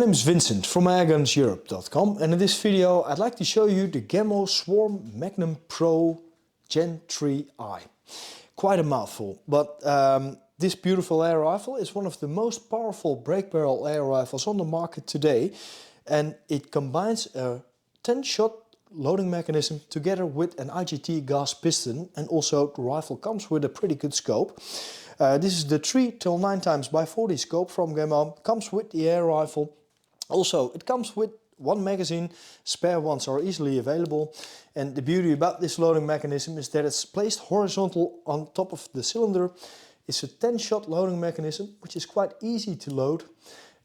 name is Vincent from Airgunseurope.com, and in this video I'd like to show you the Gamo Swarm Magnum Pro Gen3i. Quite a mouthful, but this beautiful air rifle is one of the most powerful break barrel air rifles on the market today, and it combines a 10-shot loading mechanism together with an IGT gas piston, and also the rifle comes with a pretty good scope. This is the 3x9x40 scope from Gamo, comes with the air rifle. Also, it comes with one magazine, spare ones are easily available, and the beauty about this loading mechanism is that it's placed horizontal on top of the cylinder. It's a 10-shot loading mechanism, which is quite easy to load.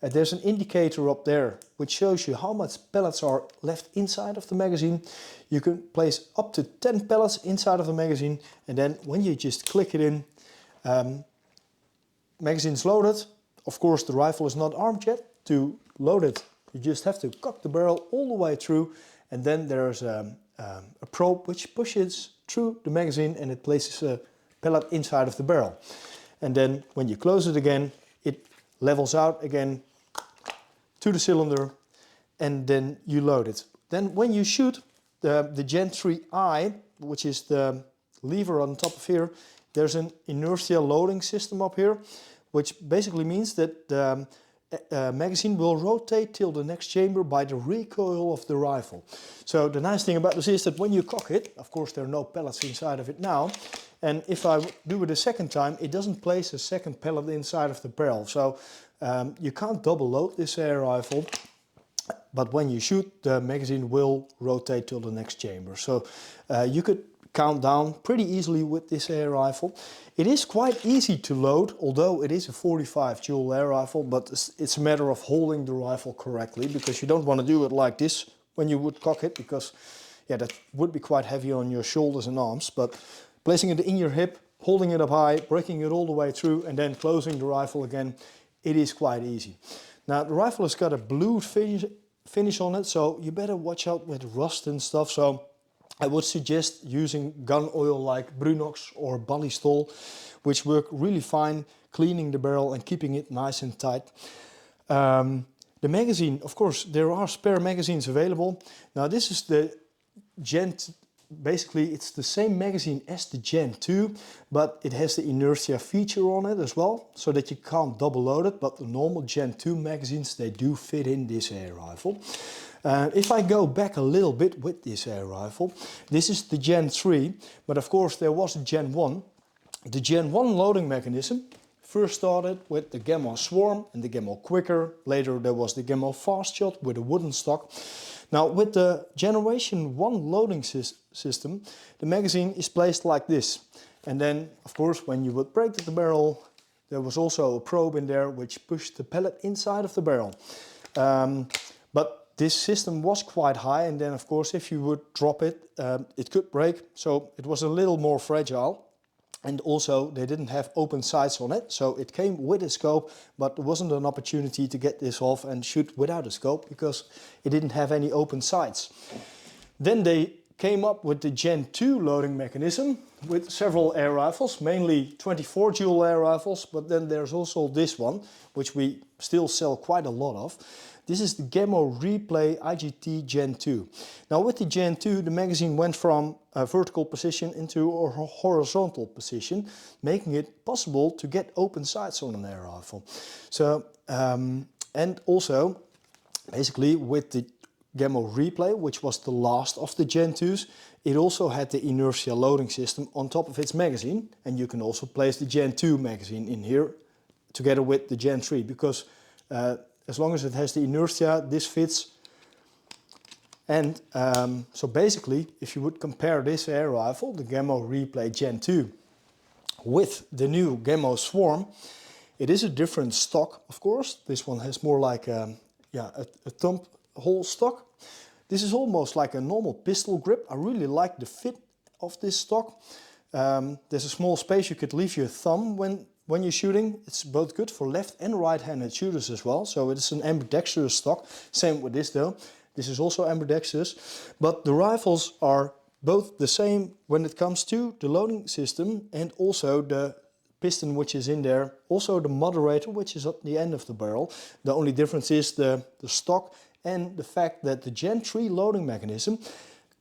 There's an indicator up there which shows you how much pellets are left inside of the magazine. You can place up to 10 pellets inside of the magazine, and then when you just click it in, magazine's loaded. Of course, the rifle is not armed yet. To load it, you just have to cock the barrel all the way through, and then there's a probe which pushes through the magazine and it places a pellet inside of the barrel. And then when you close it again, it levels out again to the cylinder, and then you load it. Then when you shoot the Gen3i, which is the lever on top of here, there's an inertia loading system up here, which basically means that the magazine will rotate till the next chamber by the recoil of the rifle. So the nice thing about this is that when you cock it, of course there are no pellets inside of it now, and if I do it a second time, it doesn't place a second pellet inside of the barrel. So you can't double load this air rifle, but when you shoot, the magazine will rotate till the next chamber. So you could count down pretty easily with this air rifle. It is quite easy to load, although it is a 45 dual air rifle, but it's a matter of holding the rifle correctly, because you don't want to do it like this when you would cock it, because yeah, that would be quite heavy on your shoulders and arms. But placing it in your hip, holding it up high, breaking it all the way through, and then closing the rifle again, it is quite easy. Now the rifle has got a blue finish on it, so you better watch out with rust and stuff. So I would suggest using gun oil like Brunox or Ballistol, which work really fine cleaning the barrel and keeping it nice and tight. The magazine, of course, there are spare magazines available. Now this is the basically it's the same magazine as the Gen 2, but it has the inertia feature on it as well, so that you can't double load it, but the normal Gen 2 magazines, they do fit in this air rifle. If I go back a little bit with this air rifle, this is the Gen 3, but of course there was a Gen 1. The Gen 1 loading mechanism first started with the Gamo Swarm and the Gamo Quicker. Later there was the Gamo Fast Shot with a wooden stock. Now with the Generation 1 loading system, the magazine is placed like this. And then of course when you would break the barrel, there was also a probe in there which pushed the pellet inside of the barrel. But this system was quite high, and then of course if you would drop it, it could break, so it was a little more fragile. And also they didn't have open sights on it, so it came with a scope, but there wasn't an opportunity to get this off and shoot without a scope because it didn't have any open sights. Then they came up with the Gen 2 loading mechanism with several air rifles, mainly 24 dual air rifles, but then there's also this one, which we still sell quite a lot of. This is the Gamo Replay IGT Gen 2. Now with the Gen 2, the magazine went from a vertical position into a horizontal position, making it possible to get open sights on an air rifle. So, and also, basically with the Gamo Replay, which was the last of the Gen 2s, it also had the inertia loading system on top of its magazine, and you can also place the Gen 2 magazine in here together with the Gen 3, because as long as it has the inertia, this fits. And so basically, if you would compare this air rifle, the Gamo Replay Gen 2, with the new Gamo Swarm, it is a different stock, of course. This one has more like a thumb hole stock. This is almost like a normal pistol grip. I really like the fit of this stock. There's a small space you could leave your thumb when you're shooting. It's both good for left and right-handed shooters as well. So it's an ambidextrous stock. Same with this though. This is also ambidextrous. But the rifles are both the same when it comes to the loading system and also the piston which is in there, also the moderator which is at the end of the barrel. The only difference is the stock and the fact that the Gen 3 loading mechanism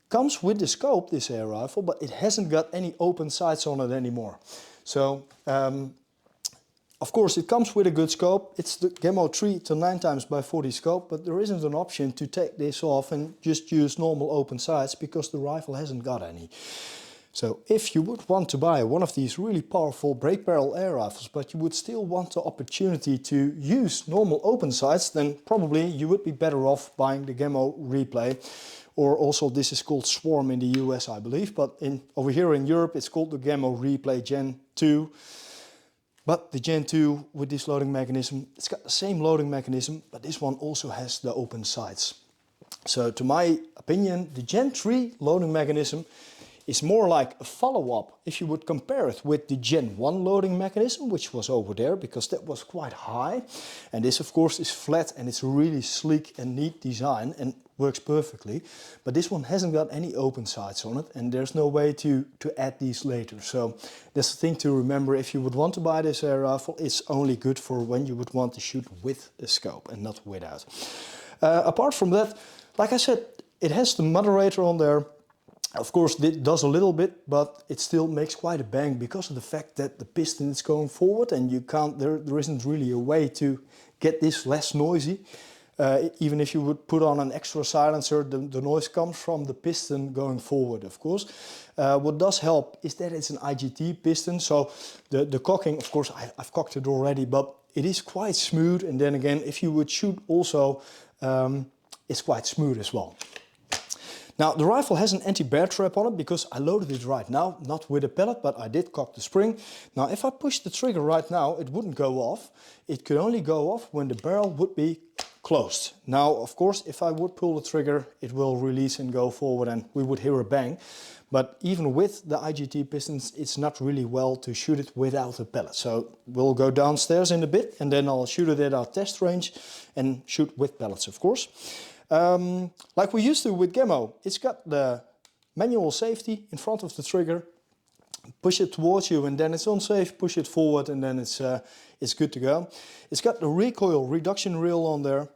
comes with the scope, this air rifle, but it hasn't got any open sights on it anymore. So of course it comes with a good scope. It's the Gamo 3 to 9x40 scope, but there isn't an option to take this off and just use normal open sights because the rifle hasn't got any. So if you would want to buy one of these really powerful break barrel air rifles, but you would still want the opportunity to use normal open sights, then probably you would be better off buying the Gamo Replay. Or also this is called Swarm in the US, I believe, but over here in Europe it's called the Gamo Replay Gen 2. But the Gen 2 with this loading mechanism, it's got the same loading mechanism, but this one also has the open sights. So to my opinion, the Gen 3 loading mechanism is more like a follow-up if you would compare it with the Gen 1 loading mechanism, which was over there, because that was quite high. And this of course is flat and it's a really sleek and neat design and works perfectly. But this one hasn't got any open sights on it and there's no way to add these later. So that's the thing to remember. If you would want to buy this air rifle, it's only good for when you would want to shoot with a scope and not without. Apart from that, like I said, it has the moderator on there. Of course it does a little bit, but it still makes quite a bang because of the fact that the piston is going forward and you can't, there isn't really a way to get this less noisy. Even if you would put on an extra silencer, the noise comes from the piston going forward, of course. What does help is that it's an IGT piston, so the cocking, of course I've cocked it already, but it is quite smooth, and then again if you would shoot also, it's quite smooth as well. Now the rifle has an anti-bear trap on it because I loaded it right now, not with a pellet, but I did cock the spring. Now if I push the trigger right now, it wouldn't go off. It could only go off when the barrel would be closed. Now of course if I would pull the trigger, it will release and go forward and we would hear a bang. But even with the IGT pistons, it's not really well to shoot it without a pellet. So we'll go downstairs in a bit and then I'll shoot it at our test range and shoot with pellets, of course. Like we used to with Gamo, it's got the manual safety in front of the trigger. Push it towards you and then it's unsafe, push it forward and then it's good to go. It's got the recoil reduction rail on there,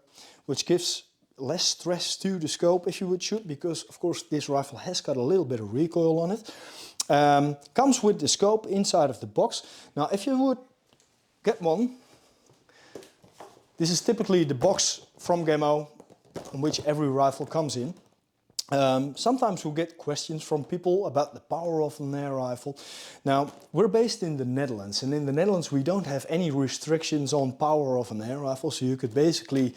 which gives less stress to the scope if you would shoot, because of course this rifle has got a little bit of recoil on it. Comes with the scope inside of the box. Now if you would get one, this is typically the box from Gamo, in which every rifle comes in. Sometimes we get questions from people about the power of an air rifle. Now, we're based in the Netherlands, and in the Netherlands we don't have any restrictions on power of an air rifle, so you could basically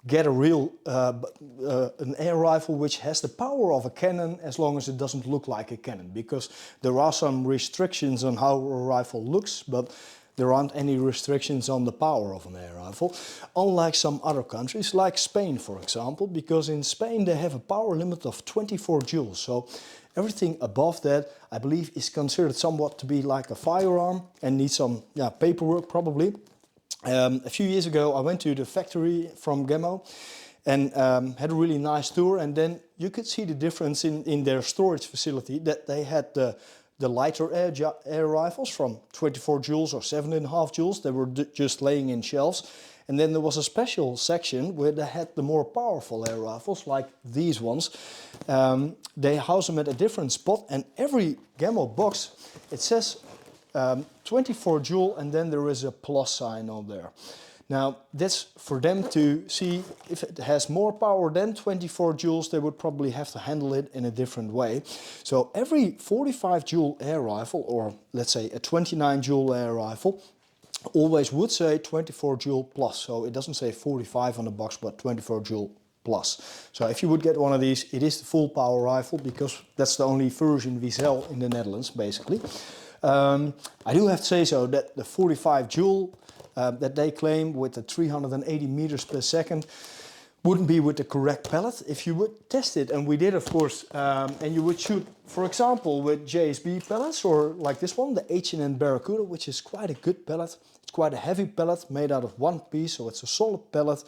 get a real an air rifle which has the power of a cannon as long as it doesn't look like a cannon, because there are some restrictions on how a rifle looks, but there aren't any restrictions on the power of an air rifle, unlike some other countries, like Spain for example, because in Spain they have a power limit of 24 joules. So everything above that, I believe, is considered somewhat to be like a firearm and needs some paperwork probably. A few years ago I went to the factory from Gamo and had a really nice tour, and then you could see the difference in their storage facility, that they had the lighter air rifles from 24 joules or 7.5 joules. They were just laying in shelves. And then there was a special section where they had the more powerful air rifles, like these ones. They house them at a different spot, and every Gamo box, it says 24 joule and then there is a plus sign on there. Now that's for them to see if it has more power than 24 joules, they would probably have to handle it in a different way. So every 45 joule air rifle, or let's say a 29 joule air rifle, always would say 24 joule plus. So it doesn't say 45 on the box, but 24 joule plus. So if you would get one of these, it is the full power rifle, because that's the only version we sell in the Netherlands basically. I do have to say so that the 45 joule that they claim with the 380 meters per second wouldn't be with the correct pellet if you would test it, and we did of course, and you would shoot for example with JSB pellets, or like this one, the H&N Barracuda, which is quite a good pellet. It's quite a heavy pellet made out of one piece, so it's a solid pellet.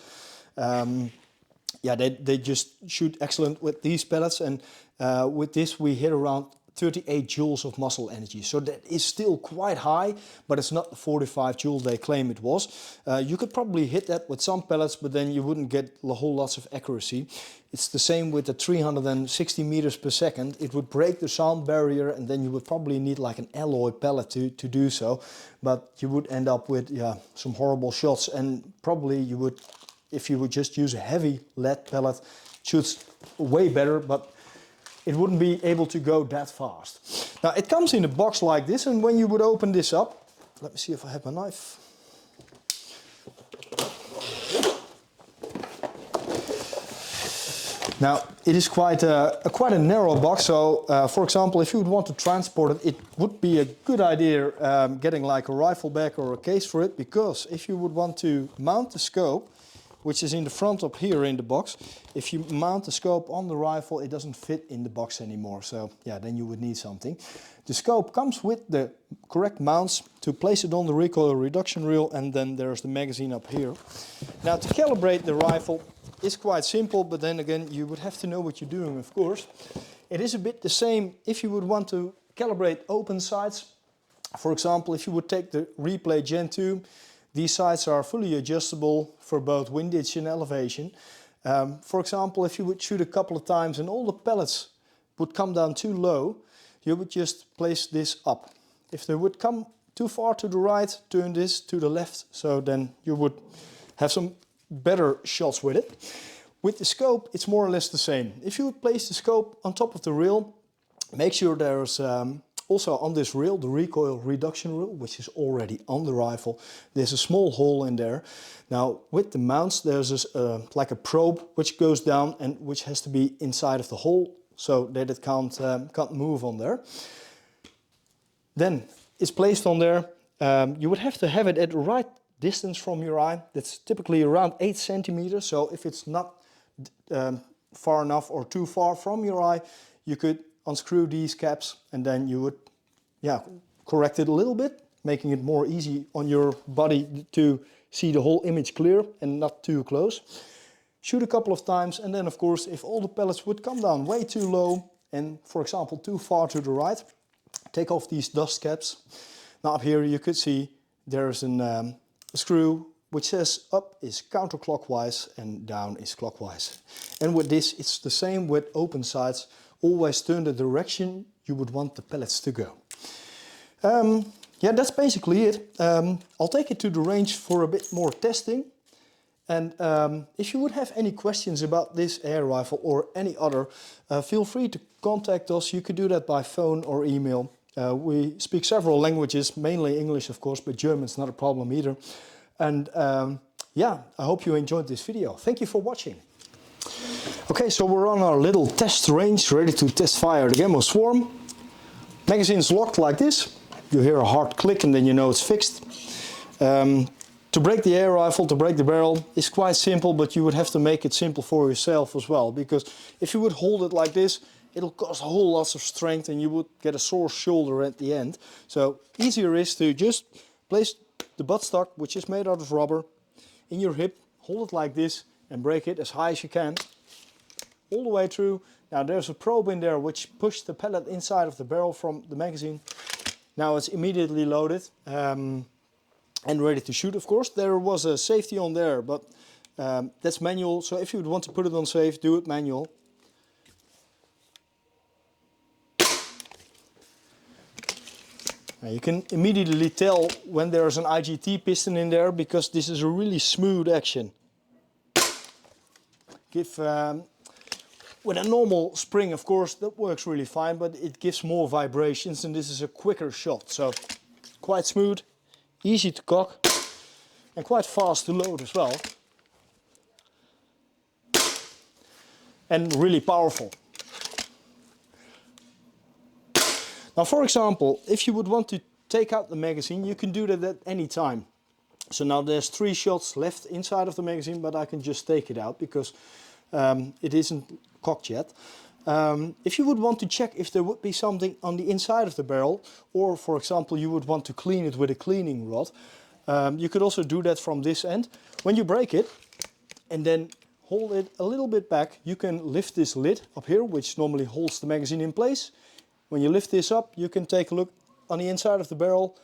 Yeah, they just shoot excellent with these pellets, and with this we hit around 38 joules of muscle energy. So that is still quite high, but it's not the 45 joule they claim it was. You could probably hit that with some pellets, but then you wouldn't get a whole lots of accuracy. It's the same with the 360 meters per second. It would break the sound barrier, and then you would probably need like an alloy pellet to do so. But you would end up with some horrible shots, and probably you would, if you would just use a heavy lead pellet, shoots way better, but it wouldn't be able to go that fast. Now it comes in a box like this, and when you would open this up, let me see if I have my knife. Now it is quite a narrow box, so for example, if you would want to transport it, it would be a good idea getting like a rifle bag or a case for it, because if you would want to mount the scope, which is in the front up here in the box, if you mount the scope on the rifle, it doesn't fit in the box anymore. So yeah, then you would need something. The scope comes with the correct mounts to place it on the recoil reduction reel, and then there's the magazine up here. Now to calibrate the rifle is quite simple, but then again, you would have to know what you're doing, of course. It is a bit the same if you would want to calibrate open sights. For example, if you would take the Replay Gen 2, these sights are fully adjustable for both windage and elevation. For example, if you would shoot a couple of times and all the pellets would come down too low, you would just place this up. If they would come too far to the right, turn this to the left, so then you would have some better shots with it. With the scope, it's more or less the same. If you would place the scope on top of the reel, make sure there's also on this reel, the recoil reduction reel, which is already on the rifle, there's a small hole in there. Now with the mounts, there's this, like a probe which goes down and which has to be inside of the hole so that it can't move on there. Then it's placed on there. You would have to have it at the right distance from your eye. That's typically around 8 centimeters. So if it's not far enough or too far from your eye, you could unscrew these caps, and then you would correct it a little bit, making it more easy on your body to see the whole image clear and not too close. Shoot a couple of times, and then of course if all the pellets would come down way too low and for example too far to the right, take off these dust caps. Now up here you could see there's a screw which says up is counterclockwise and down is clockwise. And with this it's the same with open sights. Always turn the direction you would want the pellets to go. Yeah, that's basically it. I'll take it to the range for a bit more testing. And if you would have any questions about this air rifle or any other, feel free to contact us. You could do that by phone or email. We speak several languages, mainly English of course, but German's not a problem either. And yeah, I hope you enjoyed this video. Thank you for watching. Okay, so we're on our little test range, ready to test fire the Gamo Swarm. Magazine's locked like this. You hear a hard click and then you know it's fixed. To break the air rifle, to break the barrel, is quite simple, but you would have to make it simple for yourself as well, because if you would hold it like this, it'll cost a whole lot of strength and you would get a sore shoulder at the end. So easier is to just place the buttstock, which is made out of rubber, in your hip, hold it like this and break it as high as you can, all the way through. Now there's a probe in there which pushes the pellet inside of the barrel from the magazine. Now it's immediately loaded and ready to shoot, of course. There was a safety on there, but that's manual. So if you would want to put it on safe, do it manual. Now you can immediately tell when there's an IGT piston in there, because this is a really smooth action. With a normal spring, of course, that works really fine, but it gives more vibrations and this is a quicker shot. So quite smooth, easy to cock and quite fast to load as well. And really powerful. Now for example, if you would want to take out the magazine, you can do that at any time. So now there's 3 shots left inside of the magazine, but I can just take it out because it isn't cocked yet. If you would want to check if there would be something on the inside of the barrel, or for example you would want to clean it with a cleaning rod, you could also do that from this end. When you break it and then hold it a little bit back, you can lift this lid up here, which normally holds the magazine in place, When you lift this up, you can take a look on the inside of the barrel,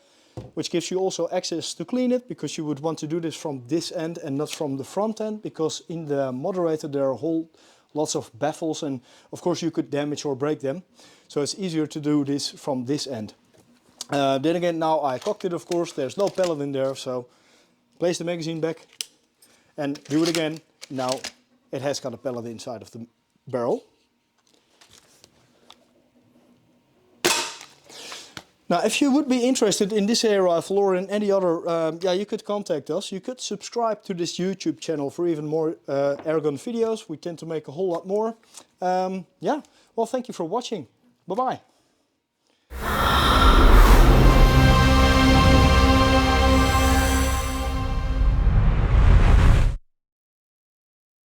which gives you also access to clean it, because you would want to do this from this end and not from the front end, because in the moderator there are lots of baffles, and of course you could damage or break them. So it's easier to do this from this end. Then again, now I cocked it, of course, there's no pellet in there, so place the magazine back and do it again. Now it has got a pellet inside of the barrel. Now, if you would be interested in this air rifle or in any other, you could contact us. You could subscribe to this YouTube channel for even more airgun videos. We tend to make a whole lot more. Well, thank you for watching. Bye-bye.